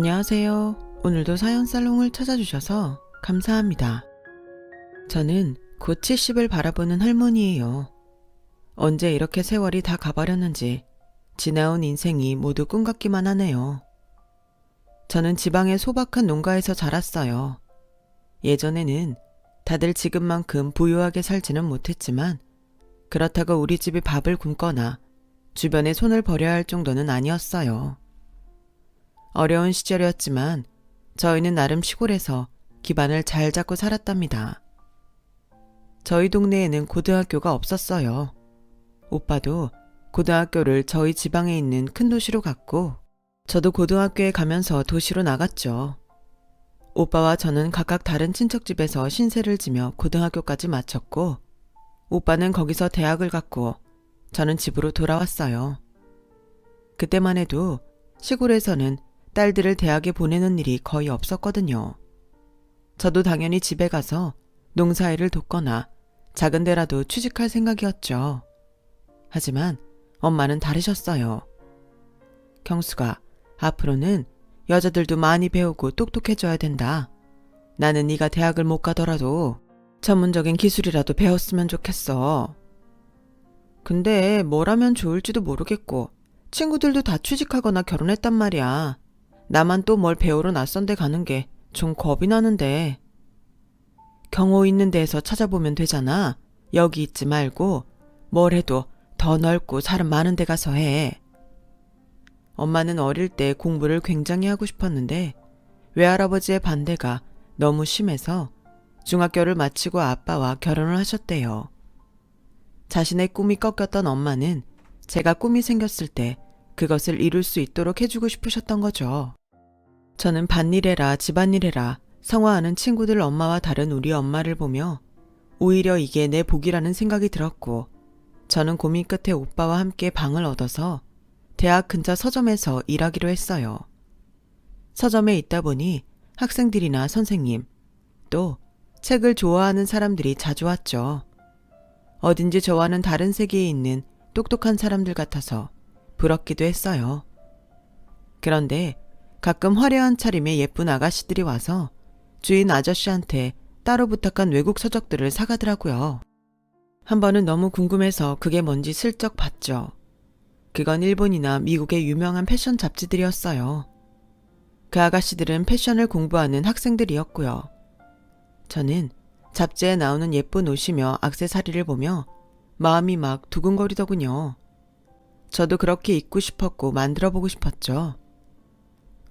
안녕하세요. 오늘도 사연 살롱을 찾아주셔서 감사합니다. 저는 곧 70을 바라보는 할머니예요. 언제 이렇게 세월이 다 가버렸는지 지나온 인생이 모두 꿈 같기만 하네요. 저는 지방의 소박한 농가에서 자랐어요. 예전에는 다들 지금만큼 부유하게 살지는 못했지만 그렇다고 우리 집이 밥을 굶거나 주변에 손을 벌여야 할 정도는 아니었어요. 어려운 시절이었지만 저희는 나름 시골에서 기반을 잘 잡고 살았답니다. 저희 동네에는 고등학교가 없었어요. 오빠도 고등학교를 저희 지방에 있는 큰 도시로 갔고 저도 고등학교에 가면서 도시로 나갔죠. 오빠와 저는 각각 다른 친척 집에서 신세를 지며 고등학교까지 마쳤고 오빠는 거기서 대학을 갔고 저는 집으로 돌아왔어요. 그때만 해도 시골에서는 딸들을 대학에 보내는 일이 거의 없었거든요. 저도 당연히 집에 가서 농사일을 돕거나 작은 데라도 취직할 생각이었죠. 하지만 엄마는 다르셨어요. 경수가 앞으로는 여자들도 많이 배우고 똑똑해져야 된다. 나는 네가 대학을 못 가더라도 전문적인 기술이라도 배웠으면 좋겠어. 근데 뭘 하면 좋을지도 모르겠고 친구들도 다 취직하거나 결혼했단 말이야. 나만 또 뭘 배우러 낯선 데 가는 게 좀 겁이 나는데. 경호 있는 데에서 찾아보면 되잖아. 여기 있지 말고 뭘 해도 더 넓고 사람 많은 데 가서 해. 엄마는 어릴 때 공부를 굉장히 하고 싶었는데 외할아버지의 반대가 너무 심해서 중학교를 마치고 아빠와 결혼을 하셨대요. 자신의 꿈이 꺾였던 엄마는 제가 꿈이 생겼을 때 그것을 이룰 수 있도록 해주고 싶으셨던 거죠. 저는 밭일해라 집안일해라 성화하는 친구들 엄마와 다른 우리 엄마를 보며 오히려 이게 내 복이라는 생각이 들었고 저는 고민 끝에 오빠와 함께 방을 얻어서 대학 근처 서점에서 일하기로 했어요. 서점에 있다 보니 학생들이나 선생님 또 책을 좋아하는 사람들이 자주 왔죠. 어딘지 저와는 다른 세계에 있는 똑똑한 사람들 같아서 부럽기도 했어요. 그런데 가끔 화려한 차림의 예쁜 아가씨들이 와서 주인 아저씨한테 따로 부탁한 외국 서적들을 사가더라고요. 한 번은 너무 궁금해서 그게 뭔지 슬쩍 봤죠. 그건 일본이나 미국의 유명한 패션 잡지들이었어요. 그 아가씨들은 패션을 공부하는 학생들이었고요. 저는 잡지에 나오는 예쁜 옷이며 액세서리를 보며 마음이 막 두근거리더군요. 저도 그렇게 입고 싶었고 만들어보고 싶었죠.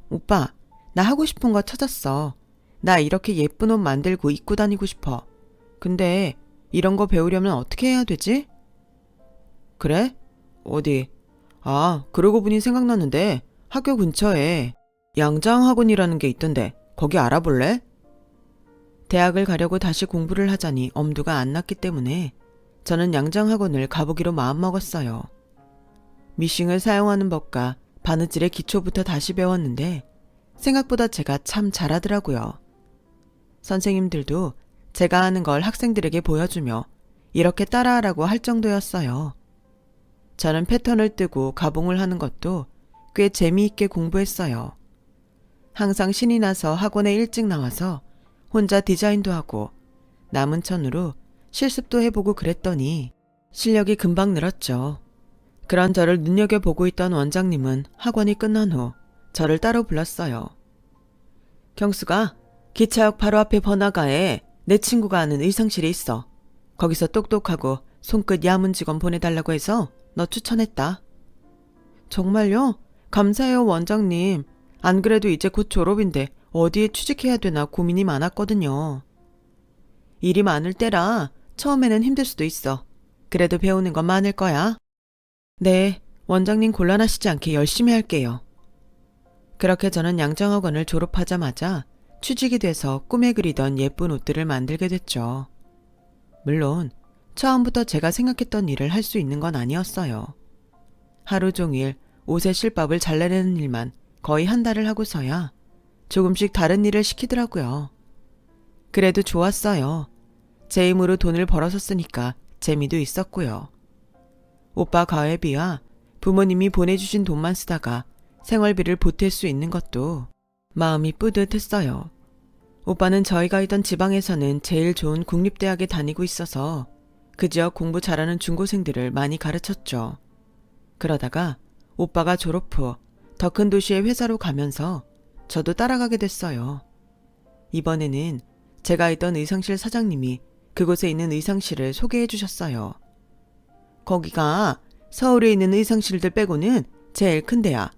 오빠, 나 하고 싶은 거 찾았어. 나 이렇게 예쁜 옷 만들고 입고 다니고 싶어. 근데 이런 거 배우려면 어떻게 해야 되지? 그래? 어디? 아, 그러고 보니 생각났는데 학교 근처에 양장학원이라는 게 있던데 거기 알아볼래? 대학을 가려고 다시 공부를 하자니 엄두가 안 났기 때문에 저는 양장학원을 가보기로 마음먹었어요. 미싱을 사용하는 법과 바느질의 기초부터 다시 배웠는데 생각보다 제가 참 잘하더라고요. 선생님들도 제가 하는 걸 학생들에게 보여주며 이렇게 따라하라고 할 정도였어요. 저는 패턴을 뜨고 가봉을 하는 것도 꽤 재미있게 공부했어요. 항상 신이 나서 학원에 일찍 나와서 혼자 디자인도 하고 남은 천으로 실습도 해보고 그랬더니 실력이 금방 늘었죠. 그런 저를 눈여겨보고 있던 원장님은 학원이 끝난 후 저를 따로 불렀어요. 경수가 기차역 바로 앞에 번화가에 내 친구가 아는 의상실이 있어. 거기서 똑똑하고 손끝 야문 직원 보내달라고 해서 너 추천했다. 정말요? 감사해요 원장님. 안 그래도 이제 곧 졸업인데 어디에 취직해야 되나 고민이 많았거든요. 일이 많을 때라 처음에는 힘들 수도 있어. 그래도 배우는 건 많을 거야. 네, 원장님 곤란하시지 않게 열심히 할게요. 그렇게 저는 양장학원을 졸업하자마자 취직이 돼서 꿈에 그리던 예쁜 옷들을 만들게 됐죠. 물론 처음부터 제가 생각했던 일을 할 수 있는 건 아니었어요. 하루 종일 옷의 실밥을 잘라내는 일만 거의 한 달을 하고서야 조금씩 다른 일을 시키더라고요. 그래도 좋았어요. 제 힘으로 돈을 벌어서 쓰니까 재미도 있었고요. 오빠 가회비와 부모님이 보내주신 돈만 쓰다가 생활비를 보탤 수 있는 것도 마음이 뿌듯했어요. 오빠는 저희가 있던 지방에서는 제일 좋은 국립대학에 다니고 있어서 그 지역 공부 잘하는 중고생들을 많이 가르쳤죠. 그러다가 오빠가 졸업 후 더 큰 도시의 회사로 가면서 저도 따라가게 됐어요. 이번에는 제가 있던 의상실 사장님이 그곳에 있는 의상실을 소개해 주셨어요. 거기가 서울에 있는 의상실들 빼고는 제일 큰 데야.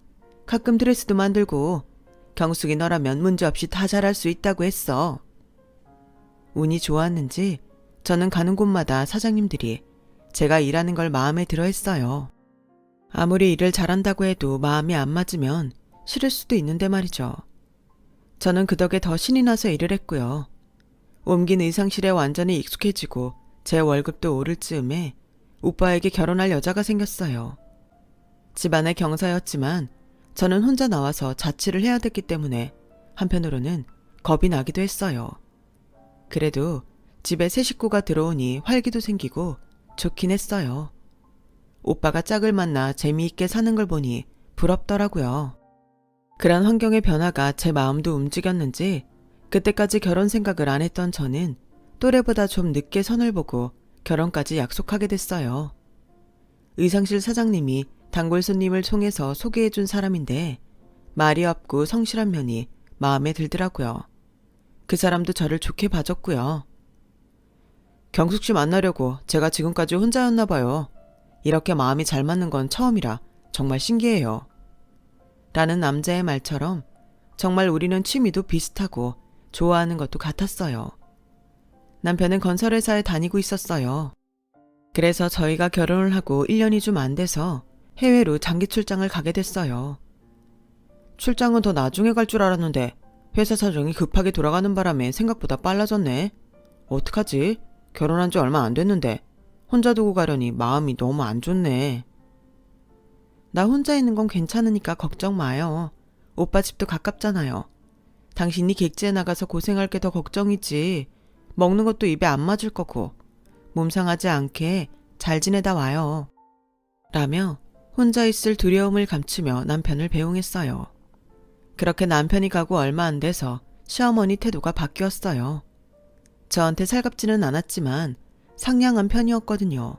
가끔 드레스도 만들고 경숙이 너라면 문제없이 다 잘할 수 있다고 했어. 운이 좋았는지 저는 가는 곳마다 사장님들이 제가 일하는 걸 마음에 들어 했어요. 아무리 일을 잘한다고 해도 마음이 안 맞으면 싫을 수도 있는데 말이죠. 저는 그 덕에 더 신이 나서 일을 했고요. 옮긴 의상실에 완전히 익숙해지고 제 월급도 오를 즈음에 오빠에게 결혼할 여자가 생겼어요. 집안의 경사였지만 저는 혼자 나와서 자취를 해야 됐기 때문에 한편으로는 겁이 나기도 했어요. 그래도 집에 새 식구가 들어오니 활기도 생기고 좋긴 했어요. 오빠가 짝을 만나 재미있게 사는 걸 보니 부럽더라고요. 그런 환경의 변화가 제 마음도 움직였는지 그때까지 결혼 생각을 안 했던 저는 또래보다 좀 늦게 선을 보고 결혼까지 약속하게 됐어요. 의상실 사장님이 단골 손님을 통해서 소개해준 사람인데 말이 없고 성실한 면이 마음에 들더라고요. 그 사람도 저를 좋게 봐줬고요. 경숙 씨 만나려고 제가 지금까지 혼자였나 봐요. 이렇게 마음이 잘 맞는 건 처음이라 정말 신기해요. 라는 남자의 말처럼 정말 우리는 취미도 비슷하고 좋아하는 것도 같았어요. 남편은 건설회사에 다니고 있었어요. 그래서 저희가 결혼을 하고 1년이 좀 안 돼서 해외로 장기 출장을 가게 됐어요. 출장은 더 나중에 갈 줄 알았는데 회사 사정이 급하게 돌아가는 바람에 생각보다 빨라졌네. 어떡하지? 결혼한 지 얼마 안 됐는데 혼자 두고 가려니 마음이 너무 안 좋네. 나 혼자 있는 건 괜찮으니까 걱정 마요. 오빠 집도 가깝잖아요. 당신이 객지에 나가서 고생할 게 더 걱정이지. 먹는 것도 입에 안 맞을 거고 몸 상하지 않게 잘 지내다 와요. 라며 혼자 있을 두려움을 감추며 남편을 배웅했어요. 그렇게 남편이 가고 얼마 안 돼서 시어머니 태도가 바뀌었어요. 저한테 살갑지는 않았지만 상냥한 편이었거든요.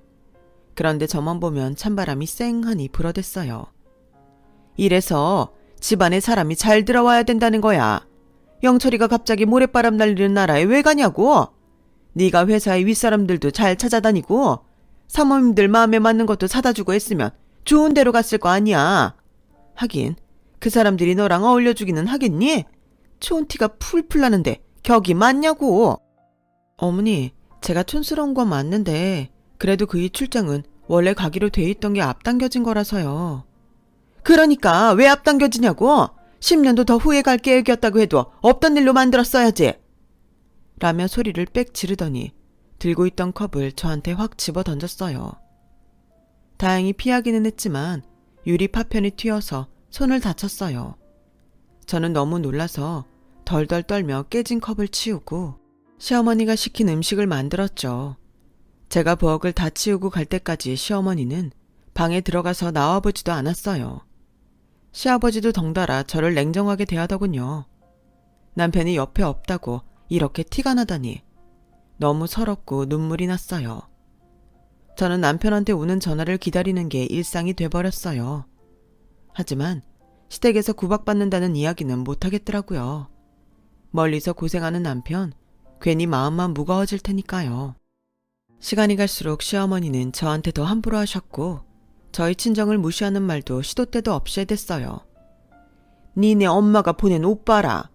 그런데 저만 보면 찬바람이 쌩하니 불어댔어요. 이래서 집안에 사람이 잘 들어와야 된다는 거야. 영철이가 갑자기 모래바람 날리는 나라에 왜 가냐고. 네가 회사의 윗사람들도 잘 찾아다니고 사모님들 마음에 맞는 것도 사다 주고 했으면 좋은 데로 갔을 거 아니야. 하긴 그 사람들이 너랑 어울려주기는 하겠니? 촌티가 풀풀 나는데 격이 맞냐고. 어머니, 제가 촌스러운 건 맞는데 그래도 그 이 출장은 원래 가기로 돼 있던 게 앞당겨진 거라서요. 그러니까 왜 앞당겨지냐고. 10년도 더 후에 갈 계획이었다고 해도 없던 일로 만들었어야지. 라며 소리를 빽 지르더니 들고 있던 컵을 저한테 확 집어 던졌어요. 다행히 피하기는 했지만 유리 파편이 튀어서 손을 다쳤어요. 저는 너무 놀라서 덜덜 떨며 깨진 컵을 치우고 시어머니가 시킨 음식을 만들었죠. 제가 부엌을 다 치우고 갈 때까지 시어머니는 방에 들어가서 나와보지도 않았어요. 시아버지도 덩달아 저를 냉정하게 대하더군요. 남편이 옆에 없다고 이렇게 티가 나다니 너무 서럽고 눈물이 났어요. 저는 남편한테 오는 전화를 기다리는 게 일상이 돼버렸어요. 하지만 시댁에서 구박받는다는 이야기는 못하겠더라고요. 멀리서 고생하는 남편, 괜히 마음만 무거워질 테니까요. 시간이 갈수록 시어머니는 저한테 더 함부로 하셨고 저희 친정을 무시하는 말도 시도 때도 없이 해댔어요. 니네 엄마가 보낸 오빠라.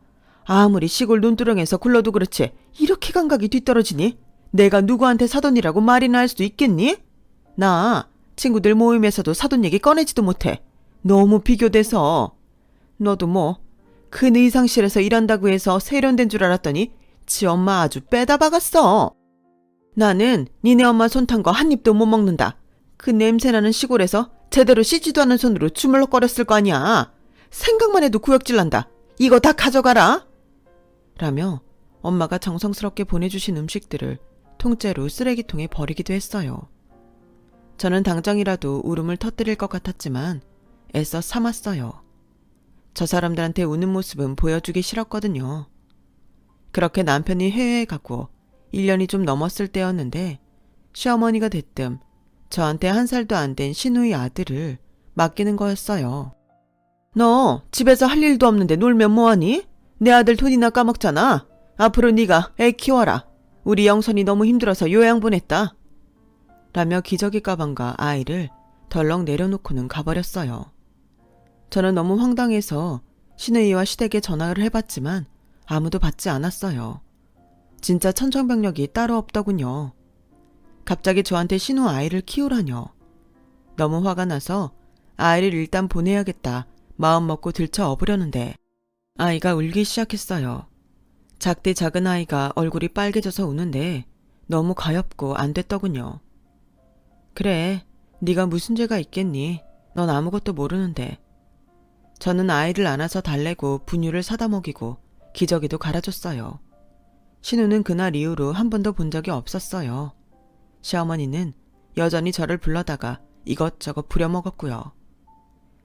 아무리 시골 논두렁에서 굴러도 그렇지 이렇게 감각이 뒤떨어지니? 내가 누구한테 사돈이라고 말이나 할 수도 있겠니? 나 친구들 모임에서도 사돈 얘기 꺼내지도 못해. 너무 비교돼서. 너도 뭐 큰 의상실에서 일한다고 해서 세련된 줄 알았더니 지 엄마 아주 빼다 박았어. 나는 니네 엄마 손 탄 거 한 입도 못 먹는다. 그 냄새나는 시골에서 제대로 씻지도 않은 손으로 주물럭거렸을 거 아니야. 생각만 해도 구역질 난다. 이거 다 가져가라. 라며 엄마가 정성스럽게 보내주신 음식들을 통째로 쓰레기통에 버리기도 했어요. 저는 당장이라도 울음을 터뜨릴 것 같았지만 애써 참았어요. 저 사람들한테 우는 모습은 보여주기 싫었거든요. 그렇게 남편이 해외에 가고 1년이 좀 넘었을 때였는데 시어머니가 대뜸 저한테 1살도 안 된 시누이 아들을 맡기는 거였어요. 너 집에서 할 일도 없는데 놀면 뭐하니? 내 아들 돈이나 까먹잖아. 앞으로 네가 애 키워라. 우리 영선이 너무 힘들어서 요양 보냈다. 라며 기저귀 가방과 아이를 덜렁 내려놓고는 가버렸어요. 저는 너무 황당해서 시누이와 시댁에 전화를 해봤지만 아무도 받지 않았어요. 진짜 천정병력이 따로 없더군요. 갑자기 저한테 시누 아이를 키우라뇨. 너무 화가 나서 아이를 일단 보내야겠다 마음 먹고 들쳐 업으려는데 아이가 울기 시작했어요. 작디 작은 아이가 얼굴이 빨개져서 우는데 너무 가엾고 안 됐더군요. 그래, 네가 무슨 죄가 있겠니? 넌 아무것도 모르는데. 저는 아이를 안아서 달래고 분유를 사다 먹이고 기저귀도 갈아줬어요. 신우는 그날 이후로 한 번도 본 적이 없었어요. 시어머니는 여전히 저를 불러다가 이것저것 부려먹었고요.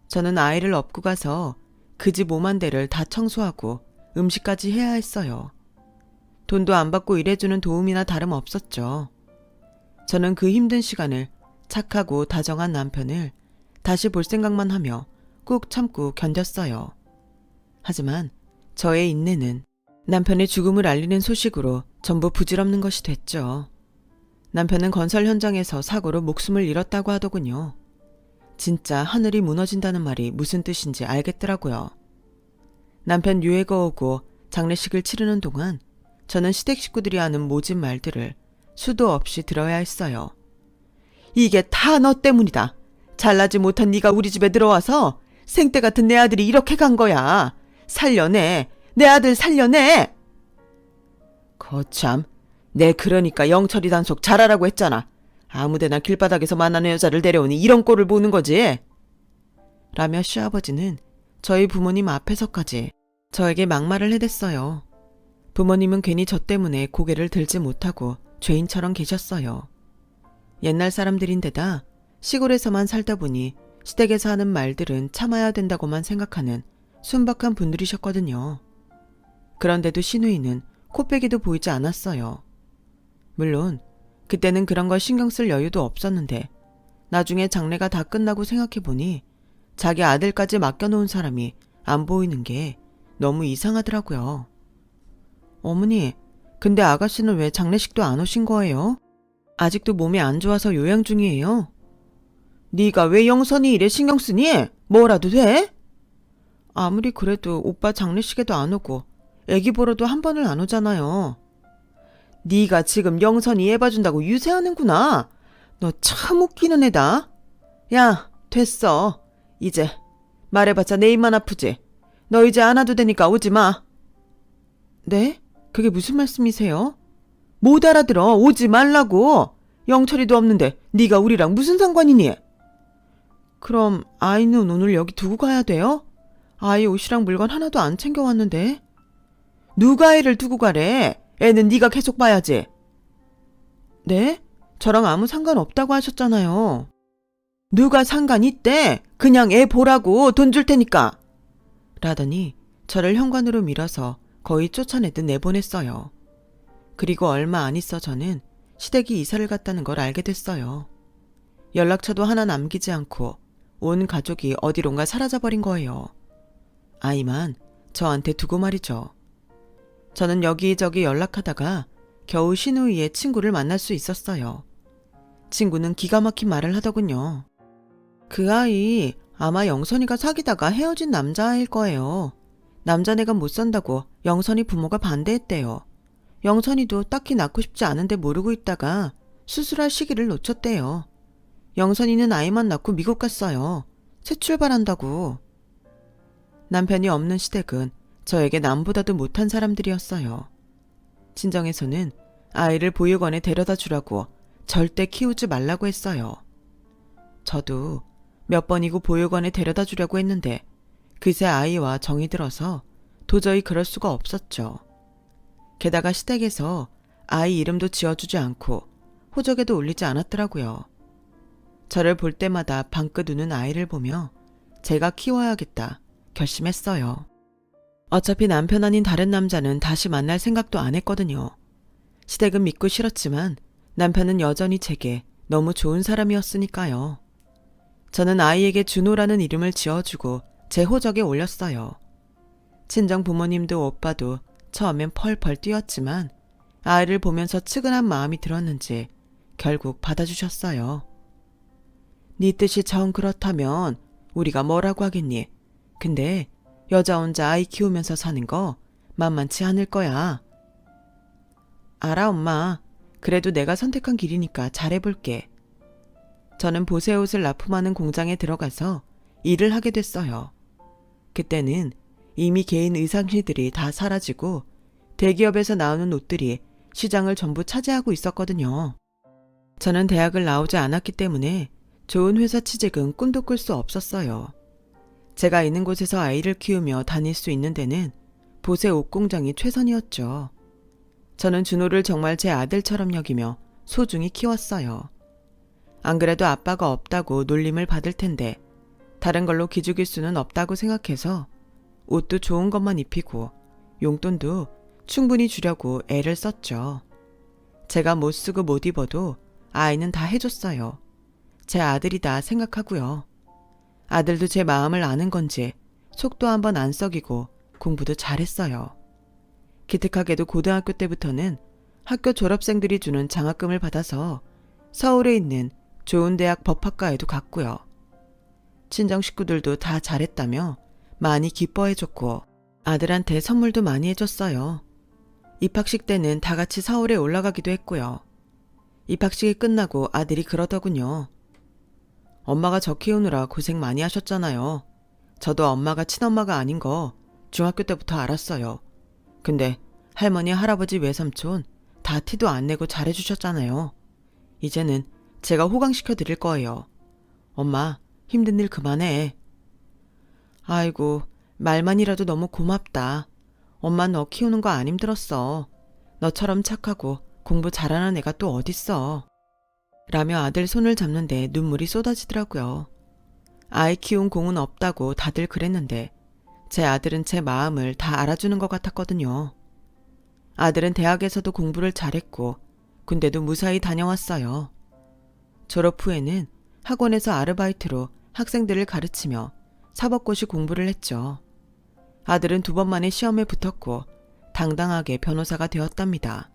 저는 아이를 업고 가서 그 집 오만 대를 다 청소하고 음식까지 해야 했어요. 돈도 안 받고 일해주는 도움이나 다름없었죠. 저는 그 힘든 시간을 착하고 다정한 남편을 다시 볼 생각만 하며 꾹 참고 견뎠어요. 하지만 저의 인내는 남편의 죽음을 알리는 소식으로 전부 부질없는 것이 됐죠. 남편은 건설 현장에서 사고로 목숨을 잃었다고 하더군요. 진짜 하늘이 무너진다는 말이 무슨 뜻인지 알겠더라고요. 남편 유해가 오고 장례식을 치르는 동안 저는 시댁 식구들이 하는 모진 말들을 수도 없이 들어야 했어요. 이게 다 너 때문이다. 잘나지 못한 네가 우리 집에 들어와서 생때 같은 내 아들이 이렇게 간 거야. 살려내. 내 아들 살려내. 거참. 내 그러니까 영철이 단속 잘하라고 했잖아. 아무데나 길바닥에서 만나는 여자를 데려오니 이런 꼴을 보는 거지. 라며 시아버지는 저희 부모님 앞에서까지 저에게 막말을 해댔어요. 부모님은 괜히 저 때문에 고개를 들지 못하고 죄인처럼 계셨어요. 옛날 사람들인데다 시골에서만 살다 보니 시댁에서 하는 말들은 참아야 된다고만 생각하는 순박한 분들이셨거든요. 그런데도 시누이는 코빼기도 보이지 않았어요. 물론 그때는 그런 걸 신경 쓸 여유도 없었는데 나중에 장례가 다 끝나고 생각해보니 자기 아들까지 맡겨놓은 사람이 안 보이는 게 너무 이상하더라고요. 어머니, 근데 아가씨는 왜 장례식도 안 오신 거예요? 아직도 몸이 안 좋아서 요양 중이에요. 네가 왜 영선이 일에 신경 쓰니? 뭐라도 돼? 아무리 그래도 오빠 장례식에도 안 오고 애기 보러도 한 번을 안 오잖아요. 네가 지금 영선이 애 봐준다고 유세하는구나. 너 참 웃기는 애다. 야, 됐어. 이제 말해봤자 내 입만 아프지. 너 이제 안 와도 되니까 오지 마. 네? 그게 무슨 말씀이세요? 못 알아들어. 오지 말라고. 영철이도 없는데 네가 우리랑 무슨 상관이니? 그럼 아이는 오늘 여기 두고 가야 돼요? 아이 옷이랑 물건 하나도 안 챙겨왔는데. 누가 애를 두고 가래? 애는 네가 계속 봐야지. 네? 저랑 아무 상관없다고 하셨잖아요. 누가 상관 있대? 그냥 애 보라고 돈 줄 테니까. 라더니 저를 현관으로 밀어서 거의 쫓아내듯 내보냈어요. 그리고 얼마 안 있어 저는 시댁이 이사를 갔다는 걸 알게 됐어요. 연락처도 하나 남기지 않고 온 가족이 어디론가 사라져버린 거예요. 아이만 저한테 두고 말이죠. 저는 여기저기 연락하다가 겨우 시누이의 친구를 만날 수 있었어요. 친구는 기가 막힌 말을 하더군요. 그 아이 아마 영선이가 사귀다가 헤어진 남자아이일 거예요. 남자네가 못 산다고 영선이 부모가 반대했대요. 영선이도 딱히 낳고 싶지 않은데 모르고 있다가 수술할 시기를 놓쳤대요. 영선이는 아이만 낳고 미국 갔어요. 새 출발한다고. 남편이 없는 시댁은 저에게 남보다도 못한 사람들이었어요. 친정에서는 아이를 보육원에 데려다 주라고 절대 키우지 말라고 했어요. 저도 몇 번이고 보육원에 데려다 주려고 했는데 그새 아이와 정이 들어서 도저히 그럴 수가 없었죠. 게다가 시댁에서 아이 이름도 지어주지 않고 호적에도 올리지 않았더라고요. 저를 볼 때마다 방긋 우는 아이를 보며 제가 키워야겠다, 결심했어요. 어차피 남편 아닌 다른 남자는 다시 만날 생각도 안 했거든요. 시댁은 믿고 싫었지만 남편은 여전히 제게 너무 좋은 사람이었으니까요. 저는 아이에게 준호라는 이름을 지어주고 제 호적에 올렸어요. 친정 부모님도 오빠도 처음엔 펄펄 뛰었지만 아이를 보면서 측은한 마음이 들었는지 결국 받아주셨어요. 네 뜻이 정 그렇다면 우리가 뭐라고 하겠니? 근데 여자 혼자 아이 키우면서 사는 거 만만치 않을 거야. 알아, 엄마. 그래도 내가 선택한 길이니까 잘해볼게. 저는 보세옷을 납품하는 공장에 들어가서 일을 하게 됐어요. 그때는 이미 개인 의상실들이 다 사라지고 대기업에서 나오는 옷들이 시장을 전부 차지하고 있었거든요. 저는 대학을 나오지 않았기 때문에 좋은 회사 취직은 꿈도 꿀 수 없었어요. 제가 있는 곳에서 아이를 키우며 다닐 수 있는 데는 보세 옷 공장이 최선이었죠. 저는 준호를 정말 제 아들처럼 여기며 소중히 키웠어요. 안 그래도 아빠가 없다고 놀림을 받을 텐데 다른 걸로 기죽일 수는 없다고 생각해서 옷도 좋은 것만 입히고 용돈도 충분히 주려고 애를 썼죠. 제가 못 쓰고 못 입어도 아이는 다 해줬어요. 제 아들이다 생각하고요. 아들도 제 마음을 아는 건지 속도 한번 안 썩이고 공부도 잘했어요. 기특하게도 고등학교 때부터는 학교 졸업생들이 주는 장학금을 받아서 서울에 있는 좋은 대학 법학과에도 갔고요. 친정 식구들도 다 잘했다며 많이 기뻐해줬고 아들한테 선물도 많이 해줬어요. 입학식 때는 다 같이 서울에 올라가기도 했고요. 입학식이 끝나고 아들이 그러더군요. 엄마가 저 키우느라 고생 많이 하셨잖아요. 저도 엄마가 친엄마가 아닌 거 중학교 때부터 알았어요. 근데 할머니, 할아버지, 외삼촌 다 티도 안 내고 잘해주셨잖아요. 이제는 제가 호강시켜 드릴 거예요. 엄마, 힘든 일 그만해. 아이고, 말만이라도 너무 고맙다. 엄마 너 키우는 거 안 힘들었어. 너처럼 착하고 공부 잘하는 애가 또 어딨어. 라며 아들 손을 잡는데 눈물이 쏟아지더라고요. 아이 키운 공은 없다고 다들 그랬는데 제 아들은 제 마음을 다 알아주는 것 같았거든요. 아들은 대학에서도 공부를 잘했고 군대도 무사히 다녀왔어요. 졸업 후에는 학원에서 아르바이트로 학생들을 가르치며 사법고시 공부를 했죠. 아들은 2번 만에 시험에 붙었고 당당하게 변호사가 되었답니다.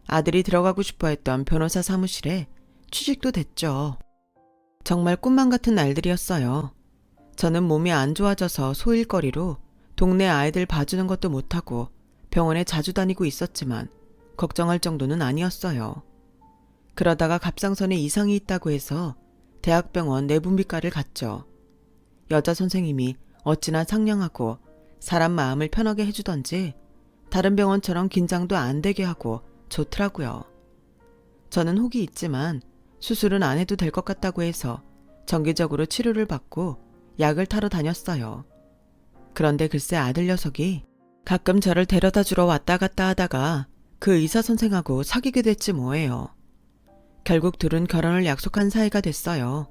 아들이 들어가고 싶어 했던 변호사 사무실에 취직도 됐죠. 정말 꿈만 같은 날들이었어요. 저는 몸이 안 좋아져서 소일거리로 동네 아이들 봐주는 것도 못하고 병원에 자주 다니고 있었지만 걱정할 정도는 아니었어요. 그러다가 갑상선에 이상이 있다고 해서 대학병원 내분비과를 갔죠. 여자 선생님이 어찌나 상냥하고 사람 마음을 편하게 해주던지 다른 병원처럼 긴장도 안 되게 하고 좋더라고요. 저는 혹이 있지만 수술은 안 해도 될 것 같다고 해서 정기적으로 치료를 받고 약을 타러 다녔어요. 그런데 글쎄 아들 녀석이 가끔 저를 데려다 주러 왔다 갔다 하다가 그 의사 선생하고 사귀게 됐지 뭐예요. 결국 둘은 결혼을 약속한 사이가 됐어요.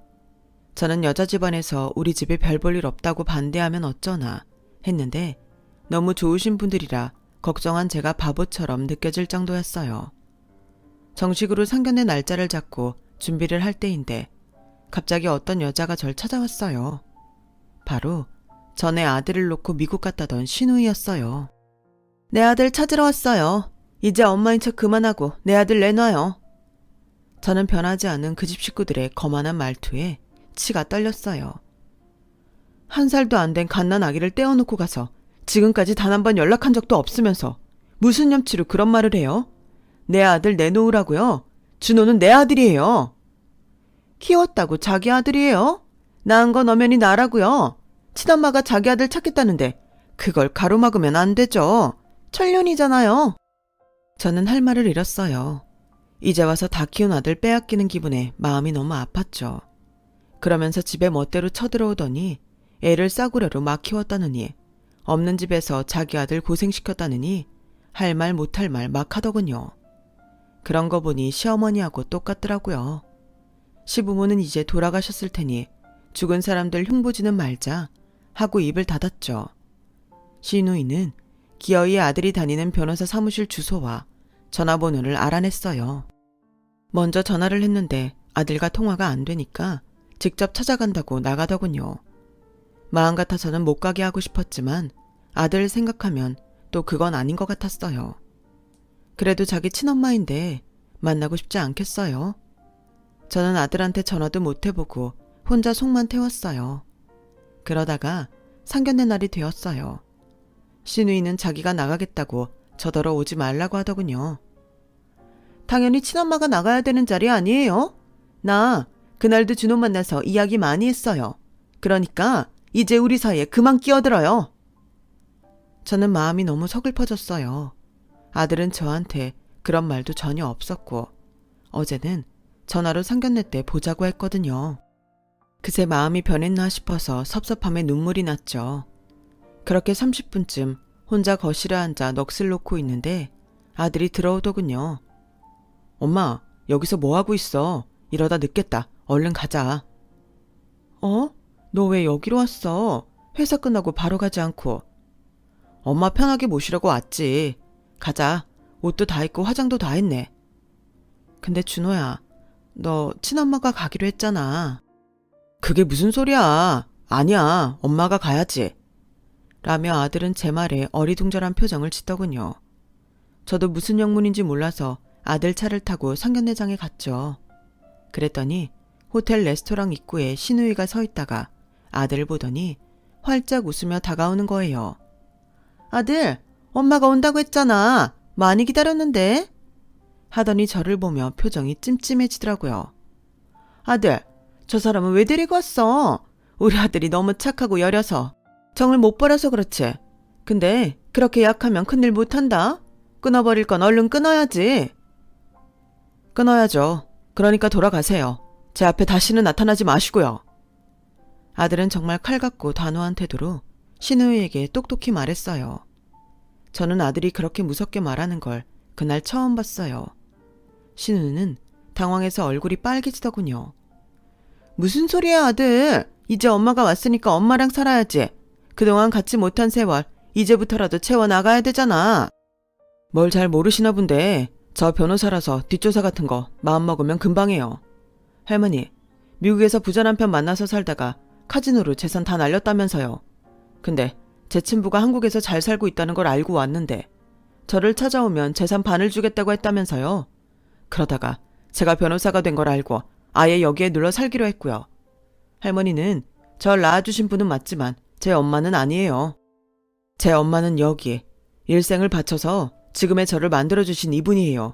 저는 여자 집안에서 우리 집에 별 볼 일 없다고 반대하면 어쩌나 했는데 너무 좋으신 분들이라 걱정한 제가 바보처럼 느껴질 정도였어요. 정식으로 상견례 날짜를 잡고 준비를 할 때인데 갑자기 어떤 여자가 절 찾아왔어요. 바로 전에 아들을 놓고 미국 갔다던 신우이였어요. 내 아들 찾으러 왔어요. 이제 엄마인 척 그만하고 내 아들 내놔요. 저는 변하지 않은 그 집 식구들의 거만한 말투에 치가 떨렸어요. 1살도 안 된 갓난 아기를 떼어놓고 가서 지금까지 단 한 번 연락한 적도 없으면서 무슨 염치로 그런 말을 해요? 내 아들 내놓으라고요? 준호는 내 아들이에요. 키웠다고 자기 아들이에요? 낳은 건 엄연히 나라고요. 친엄마가 자기 아들 찾겠다는데 그걸 가로막으면 안 되죠. 천년이잖아요. 저는 할 말을 잃었어요. 이제 와서 다 키운 아들 빼앗기는 기분에 마음이 너무 아팠죠. 그러면서 집에 멋대로 쳐들어오더니 애를 싸구려로 막 키웠다느니 없는 집에서 자기 아들 고생시켰다느니 할 말 못할 말 막 하더군요. 그런 거 보니 시어머니하고 똑같더라고요. 시부모는 이제 돌아가셨을 테니 죽은 사람들 흉보지는 말자 하고 입을 닫았죠. 신우이는 기어이 아들이 다니는 변호사 사무실 주소와 전화번호를 알아냈어요. 먼저 전화를 했는데 아들과 통화가 안 되니까 직접 찾아간다고 나가더군요. 마음 같아서는 못 가게 하고 싶었지만 아들을 생각하면 또 그건 아닌 것 같았어요. 그래도 자기 친엄마인데 만나고 싶지 않겠어요? 저는 아들한테 전화도 못 해보고 혼자 속만 태웠어요. 그러다가 상견례 날이 되었어요. 신우이는 자기가 나가겠다고 저더러 오지 말라고 하더군요. 당연히 친엄마가 나가야 되는 자리 아니에요? 나 그날도 준호 만나서 이야기 많이 했어요. 그러니까 이제 우리 사이에 그만 끼어들어요. 저는 마음이 너무 서글퍼졌어요. 아들은 저한테 그런 말도 전혀 없었고 어제는 전화로 상견례 때 보자고 했거든요. 그새 마음이 변했나 싶어서 섭섭함에 눈물이 났죠. 그렇게 30분쯤 혼자 거실에 앉아 넋을 놓고 있는데 아들이 들어오더군요. 엄마, 여기서 뭐 하고 있어? 이러다 늦겠다. 얼른 가자. 어? 너 왜 여기로 왔어? 회사 끝나고 바로 가지 않고. 엄마 편하게 모시려고 왔지. 가자. 옷도 다 입고 화장도 다 했네. 근데 준호야, 너 친엄마가 가기로 했잖아. 그게 무슨 소리야. 아니야. 엄마가 가야지. 라며 아들은 제 말에 어리둥절한 표정을 짓더군요. 저도 무슨 영문인지 몰라서 아들 차를 타고 상견례장에 갔죠. 그랬더니 호텔 레스토랑 입구에 신우이가 서 있다가 아들을 보더니 활짝 웃으며 다가오는 거예요. 아들, 엄마가 온다고 했잖아. 많이 기다렸는데? 하더니 저를 보며 표정이 찜찜해지더라고요. 아들, 저 사람은 왜 데리고 왔어? 우리 아들이 너무 착하고 여려서 정을 못 버려서 그렇지. 근데 그렇게 약하면 큰일 못한다. 끊어버릴 건 얼른 끊어야지. 끊어야죠. 그러니까 돌아가세요. 제 앞에 다시는 나타나지 마시고요. 아들은 정말 칼 같고 단호한 태도로 신우이에게 똑똑히 말했어요. 저는 아들이 그렇게 무섭게 말하는 걸 그날 처음 봤어요. 신우는 당황해서 얼굴이 빨개지더군요. 무슨 소리야 아들. 이제 엄마가 왔으니까 엄마랑 살아야지. 그동안 갖지 못한 세월 이제부터라도 채워나가야 되잖아. 뭘 잘 모르시나 본데 저 변호사라서 뒷조사 같은 거 마음먹으면 금방 해요. 할머니, 미국에서 부자 남편 만나서 살다가 카지노로 재산 다 날렸다면서요. 근데 제 친부가 한국에서 잘 살고 있다는 걸 알고 왔는데 저를 찾아오면 재산 반을 주겠다고 했다면서요. 그러다가 제가 변호사가 된 걸 알고 아예 여기에 눌러 살기로 했고요. 할머니는 절 낳아주신 분은 맞지만 제 엄마는 아니에요. 제 엄마는 여기 일생을 바쳐서 지금의 저를 만들어주신 이분이에요.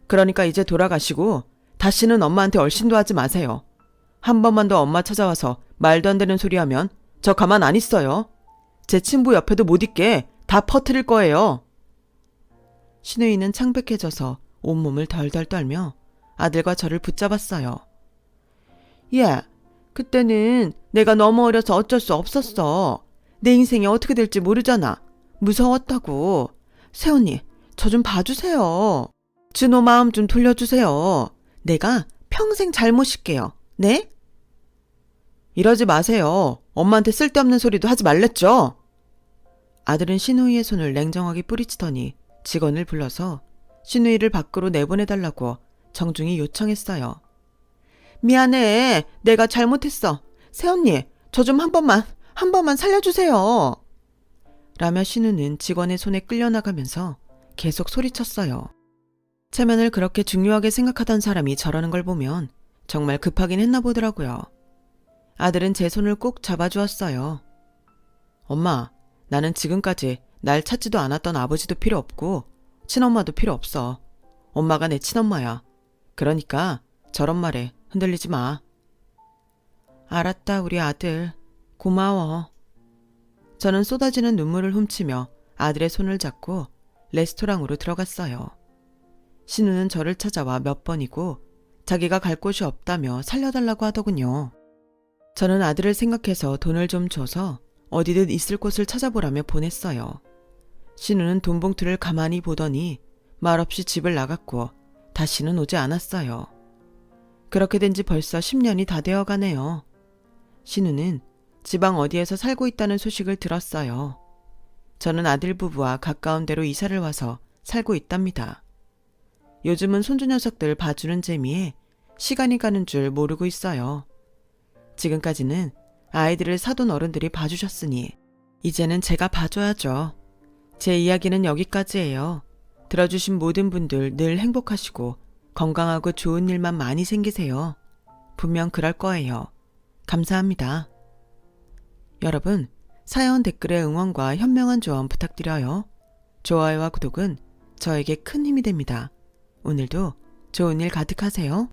그러니까 이제 돌아가시고 다시는 엄마한테 얼씬도 하지 마세요. 한 번만 더 엄마 찾아와서 말도 안 되는 소리 하면 저 가만 안 있어요. 제 친부 옆에도 못 있게 다 퍼뜨릴 거예요. 신우이는 창백해져서 온몸을 덜덜 떨며 아들과 저를 붙잡았어요. 야, 그때는 내가 너무 어려서 어쩔 수 없었어. 내 인생이 어떻게 될지 모르잖아. 무서웠다고. 새언니, 저 좀 봐주세요. 준호 마음 좀 돌려주세요. 내가 평생 잘 모실게요. 네? 이러지 마세요. 엄마한테 쓸데없는 소리도 하지 말랬죠? 아들은 신우이의 손을 냉정하게 뿌리치더니 직원을 불러서 신우이를 밖으로 내보내달라고 정중히 요청했어요. 미안해. 내가 잘못했어. 새언니, 저 좀 한 번만 살려주세요. 라며 신우는 직원의 손에 끌려나가면서 계속 소리쳤어요. 체면을 그렇게 중요하게 생각하던 사람이 저러는 걸 보면 정말 급하긴 했나 보더라고요. 아들은 제 손을 꼭 잡아주었어요. 엄마, 나는 지금까지 날 찾지도 않았던 아버지도 필요 없고 친엄마도 필요 없어. 엄마가 내 친엄마야. 그러니까 저런 말에 흔들리지 마. 알았다, 우리 아들. 고마워. 저는 쏟아지는 눈물을 훔치며 아들의 손을 잡고 레스토랑으로 들어갔어요. 신우는 저를 찾아와 몇 번이고 자기가 갈 곳이 없다며 살려달라고 하더군요. 저는 아들을 생각해서 돈을 좀 줘서 어디든 있을 곳을 찾아보라며 보냈어요. 신우는 돈 봉투를 가만히 보더니 말없이 집을 나갔고 다시는 오지 않았어요. 그렇게 된 지 벌써 10년이 다 되어 가네요. 신우는 지방 어디에서 살고 있다는 소식을 들었어요. 저는 아들 부부와 가까운 데로 이사를 와서 살고 있답니다. 요즘은 손주 녀석들 봐주는 재미에 시간이 가는 줄 모르고 있어요. 지금까지는 아이들을 사돈 어른들이 봐주셨으니 이제는 제가 봐줘야죠. 제 이야기는 여기까지예요. 들어주신 모든 분들 늘 행복하시고 건강하고 좋은 일만 많이 생기세요. 분명 그럴 거예요. 감사합니다. 여러분, 사연 댓글에 응원과 현명한 조언 부탁드려요. 좋아요와 구독은 저에게 큰 힘이 됩니다. 오늘도 좋은 일 가득하세요.